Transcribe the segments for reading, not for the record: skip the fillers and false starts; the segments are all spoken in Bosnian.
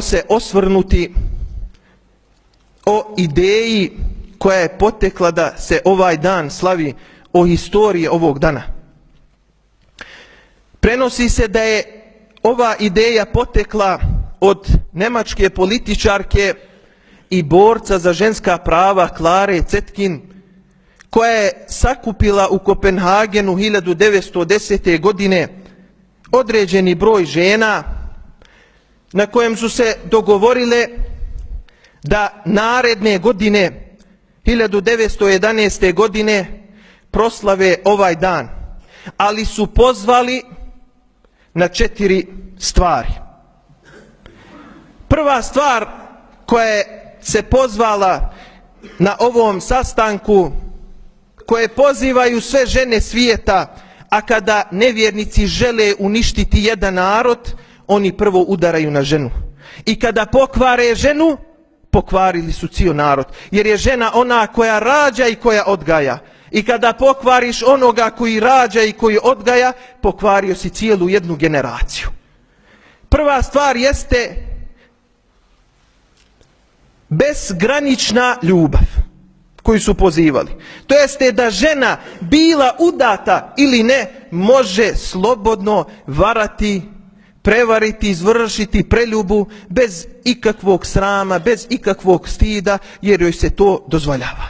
se osvrnuti o ideji koja je potekla da se ovaj dan slavi, o historiji ovog dana. Prenosi se da je ova ideja potekla od njemačke političarke i borca za ženska prava Klare Zetkin, koja je sakupila u Kopenhagenu 1910. godine određeni broj žena na kojem su se dogovorile da naredne godine, 1911. godine, proslave ovaj dan, ali su pozvali na 4 stvari. Prva stvar koja je se pozvala na ovom sastanku, koje pozivaju sve žene svijeta, a kada nevjernici žele uništiti jedan narod, oni prvo udaraju na ženu. I kada pokvare ženu, pokvarili su cijeli narod. Jer je žena ona koja rađa i koja odgaja. I kada pokvariš onoga koji rađa i koji odgaja, pokvario si cijelu jednu generaciju. Prva stvar jeste bezgranična ljubav koju su pozivali. To jeste da žena, bila udata ili ne, može slobodno varati, prevariti, izvršiti preljubu bez ikakvog srama, bez ikakvog stida, jer joj se to dozvoljava.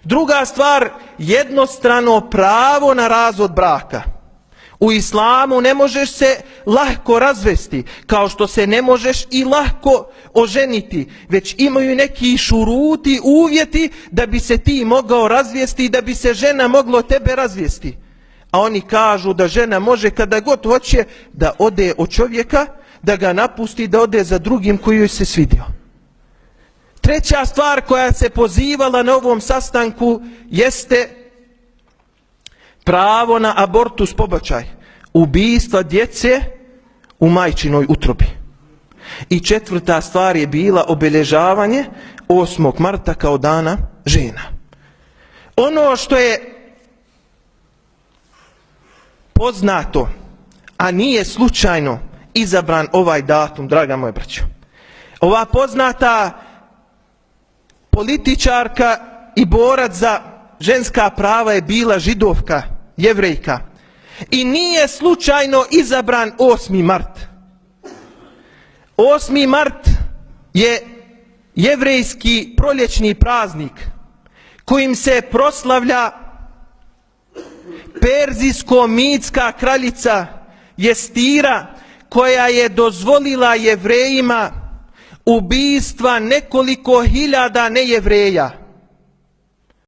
Druga stvar, jednostrano pravo na razvod braka. U islamu ne možeš se lahko razvesti, kao što se ne možeš i lahko oženiti, već imaju neki šuruti, uvjeti da bi se ti mogao razvesti i da bi se žena moglo tebe razvesti. A oni kažu da žena može kada god hoće da ode od čovjeka, da ga napusti, da ode za drugim koji joj se svidio. Treća stvar koja se pozivala na ovom sastanku jeste pravo na abortus, pobačaj, ubistva djece u majčinoj utrobi. I četvrta stvar je bila obilježavanje 8. marta kao dana žena. Ono što je poznato, a nije slučajno izabran ovaj datum, draga moja braćo. Ova poznata političarka i borac za ženska prava je bila Židovka, Jevrejka. I nije slučajno izabran 8. mart. 8. mart je jevrejski proljećni praznik kojim se proslavlja perzijsko-mitska kraljica Jestira, koja je dozvolila Jevrejima ubistva nekoliko hiljada nejevreja.